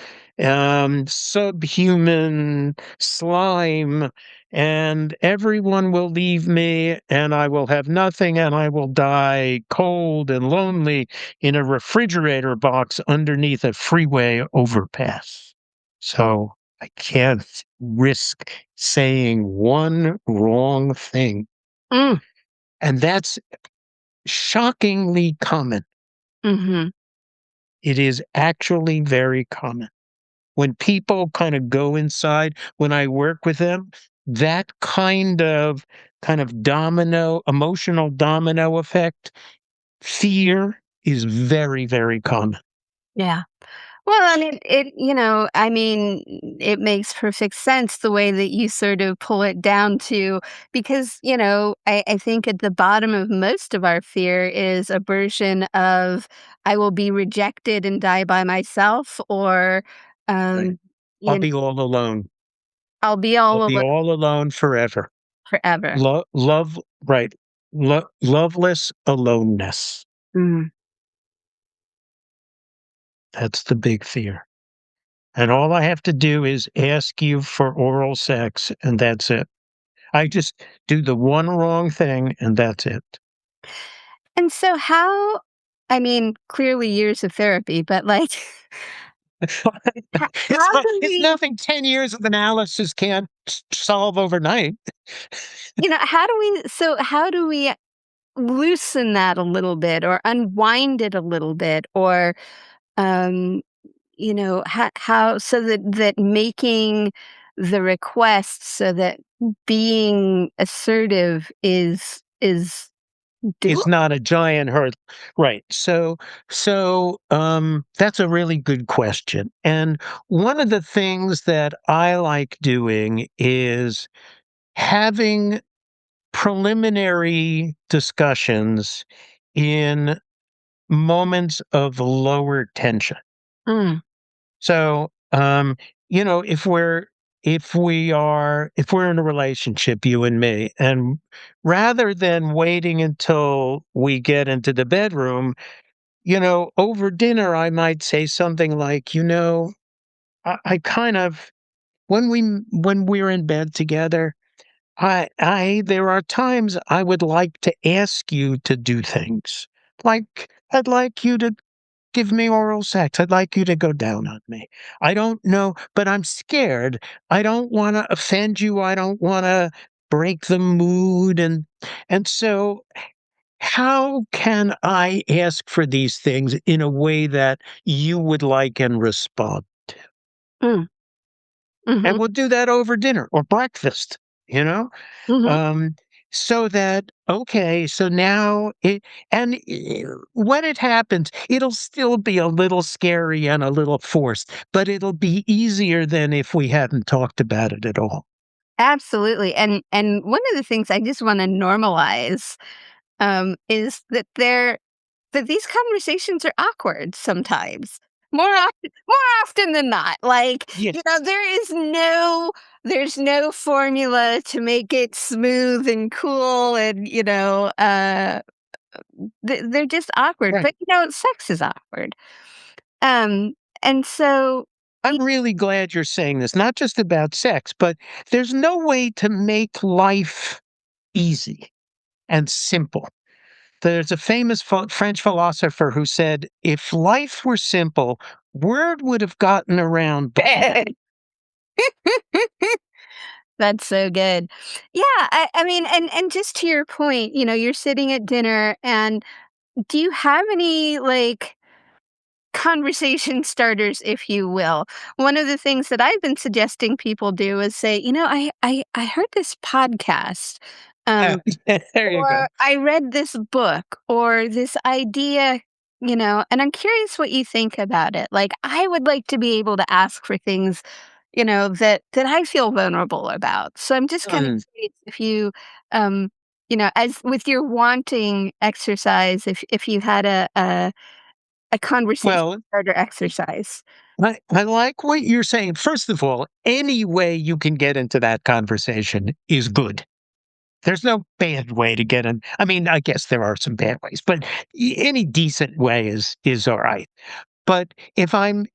subhuman slime, and everyone will leave me and I will have nothing and I will die cold and lonely in a refrigerator box underneath a freeway overpass. So I can't risk saying one wrong thing. Mm. And that's shockingly common. Hmm. It is actually very common. When people kind of go inside, when I work with them, that kind of emotional domino effect, fear is very, very common. Yeah. Well, and I mean, it makes perfect sense the way that you sort of pull it down to, because, I think at the bottom of most of our fear is a version of I will be rejected and die by myself, or, Right. um, I'll you know, be all alone. I'll be I'll all be alone all alone forever. forever. Love, right. Loveless aloneness. Mm. That's the big fear. And all I have to do is ask you for oral sex, and that's it. I just do the one wrong thing, and that's it. And so I mean, clearly years of therapy, but like, It's how not, do it's we nothing 10 years of analysis can't solve overnight. how do we loosen that a little bit, or unwind it a little bit, or um how so that making the request, so that being assertive is It's doable. not a giant hurdle. Right. That's a really good question. And one of the things that I like doing is having preliminary discussions in moments of lower tension. Mm, So, if we're in a relationship, you and me, and rather than waiting until we get into the bedroom, over dinner, I might say something like, I kind of when we're in bed together, there are times I would like to ask you to do things. Like, I'd like you to give me oral sex. I'd like you to go down on me. I don't know, but I'm scared. I don't want to offend you. I don't want to break the mood. And so how can I ask for these things in a way that you would like and respond? mm, And mhm, we'll do that over dinner or breakfast, you know? mhm. Um, so that, okay, so now when it happens, it'll still be a little scary and a little forced, but it'll be easier than if we hadn't talked about it at all. Absolutely, and one of the things I just wanna normalize, is that these conversations are awkward sometimes. More often than not. Like, Yeah, there's no formula to make it smooth and cool, and, they're just awkward, right. but, sex is awkward. Um, and so y I'm really glad you're saying this, not just about sex, but there's no way to make life easy and simple. There's a famous French philosopher who said, if life were simple, word would have gotten around bad. That's so good. Yeah, I mean, and just to your point, you're sitting at dinner, and do you have any, like, conversation starters, if you will? One of the things that I've been suggesting people do is say, I heard this podcast, Uh, um, there you go. or I read this book, or this idea and I'm curious what you think about it. Like, I would like to be able to ask for things, that I feel vulnerable about. So I'm just kind of Mm. curious if you, um, as with your wanting exercise, if you had a conversation Well, starter exercise. I like what you're saying. First of all, any way you can get into that conversation is good. There's no bad way to get in. I mean, I guess there are some bad ways, but any decent way is all right. But if I'm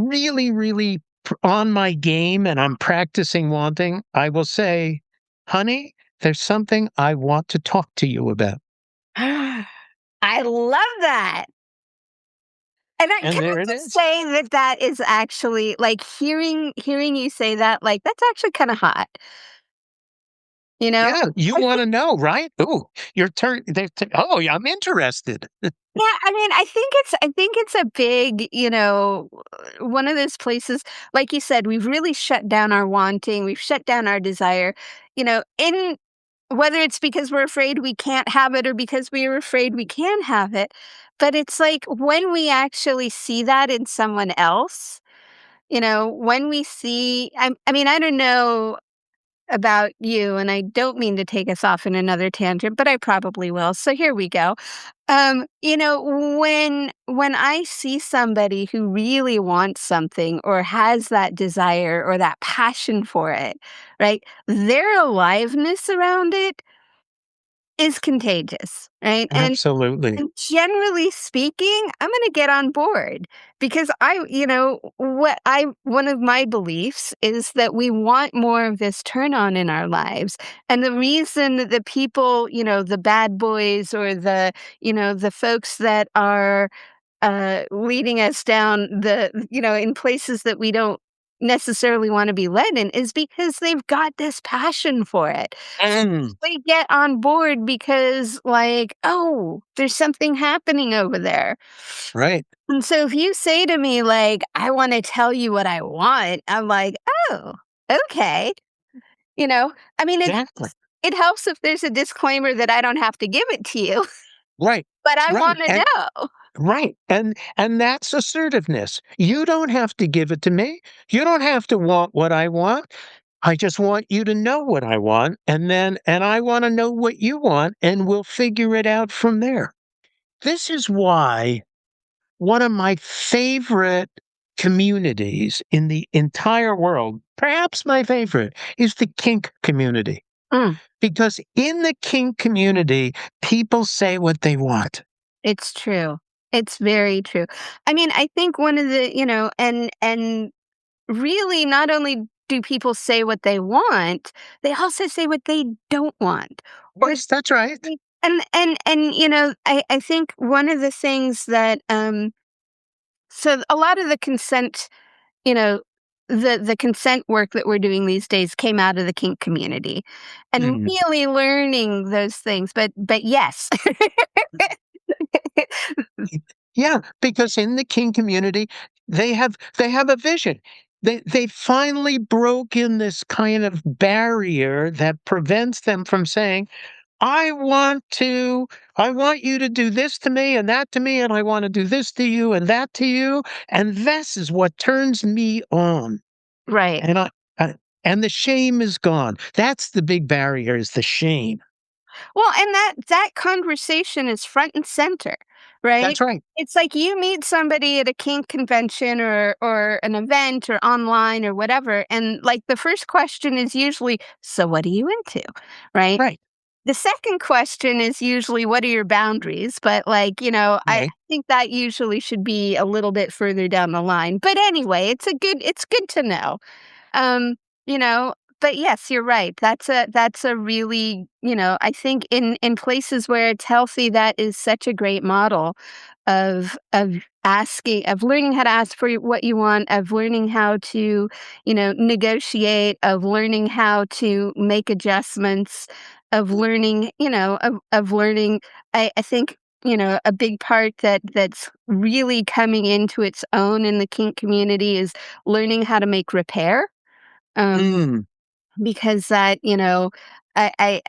really, really on my game and I'm practicing wanting, I will say, honey, there's something I want to talk to you about. I love that. And And can I there it just is. say that that is actually like hearing you say that, like, that's actually kinda hot, you know? Yeah, you I want think to know, right? Oh, your turn. Oh, yeah, I'm interested. yeah, I mean, I think it's a big, one of those places, like you said, we've really shut down our wanting, we've shut down our desire, in whether it's because we're afraid we can't have it or because we are afraid we can have it, but it's like when we actually see that in someone else, when we see I mean, I don't know about you, and I don't mean to take us off in another tangent, but I probably will. So here we go. When I see somebody who really wants something or has that desire or that passion for it, right? Their aliveness around it is contagious, right? Absolutely. And generally speaking, I'm gonna get on board because one of my beliefs is that we want more of this turn on in our lives. And the reason that the people, the bad boys or the folks that are leading us down in places that we don't necessarily want to be led in is because they've got this passion for it. Mm, They get on board because, like, "Oh, there's something happening over there." right. And so if you say to me, like, "I wanna tell you what I want," I'm like, "Oh, okay." You know? I mean, Exactly. it helps if there's a disclaimer that I don't have to give it to you, Right. but I Right. wanna And know. right. And that's assertiveness. You don't have to give it to me. You don't have to want what I want. I just want you to know what I want, and I want to know what you want, and we'll figure it out from there. This is why one of my favorite communities in the entire world, perhaps my favorite, is the kink community. Mm, Because in the kink community, people say what they want. it's true. It's very true. I mean, I think one of the and really, not only do people say what they want, they also say what they don't want. Or Yes, that's right. they and, I think one of the things that, so a lot of the consent, you know, the consent work that we're doing these days came out of the kink community, and Mm. really learning those things, but yes. Yeah, because in the kink community, they have a vision. They finally broke in this kind of barrier that prevents them from saying, I want you to do this to me and that to me, and I want to do this to you and that to you, and this is what turns me on. Right. And I and the shame is gone. That's the big barrier is the shame. Well, and that conversation is front and center, right? That's right. It's like you meet somebody at a kink convention or an event or online or whatever, and like the first question is usually, "So what are you into?" Right? Right. The second question is usually, "What are your boundaries?" But like, I Right. think that usually should be a little bit further down the line. But anyway, it's good to know. Um, you know, but yes, you're right. That's a really, I think in places where it's healthy, that is such a great model of learning how to ask for what you want, of learning how to, negotiate, of learning how to make adjustments, of learning, of learning. I think a big part that's really coming into its own in the kink community is learning how to make repair, um, Mm. because that, I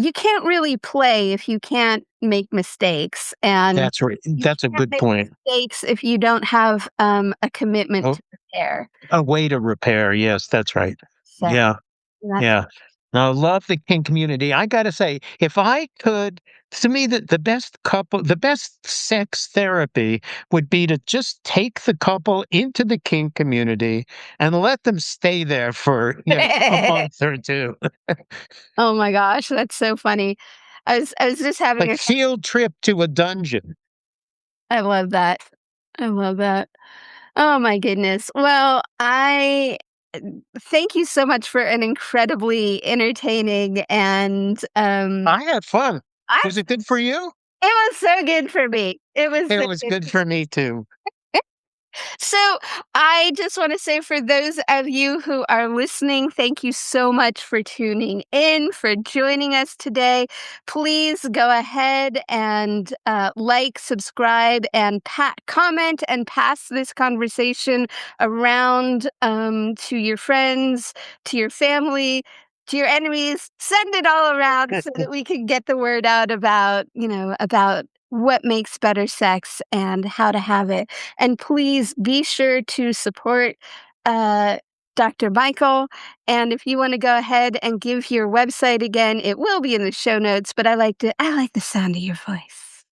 you can't really play if you can't make mistakes, and That's right. you That's a can't good make point. mistakes if you don't have, a commitment Oh, to repair. a way to repair. Yes, that's right. So, Yeah. that's Yeah. No, I love the kink community. I gotta say, if I could, to me, the best sex therapy would be to just take the couple into the kink community and let them stay there for, a month or two. Oh my gosh, that's so funny. I was just having Like a field trip to a dungeon. I love that. I love that. Oh my goodness. Well, I thank you so much for an incredibly entertaining and, I had fun. I Was it good for you? it was so good for me. It was It so was good good for for me too. So, I just want to say for those of you who are listening, thank you so much for tuning in, for joining us today. Please go ahead and like, subscribe, and comment and pass this conversation around to your friends, to your family. To your enemies, send it all around so that we can get the word out about, about what makes better sex and how to have it. And please be sure to support uh, Dr. Michael. And if you want to go ahead and give your website again, it will be in the show notes. But I like the sound of your voice.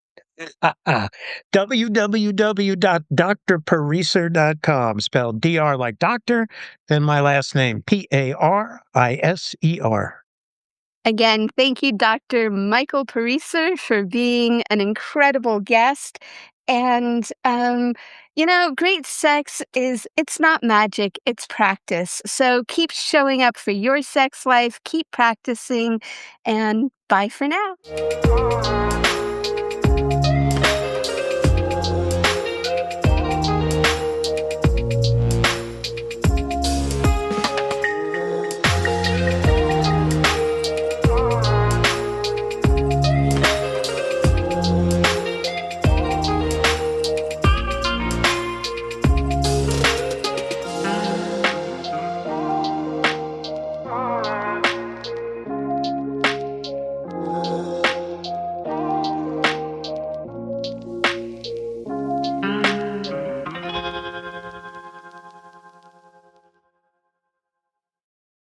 www.drpariser.com, spelled DR like doctor, then my last name, Pariser. Again, thank you, Dr. Michael Pariser, for being an incredible guest. And, great sex it's not magic, it's practice. So keep showing up for your sex life, keep practicing, and bye for now.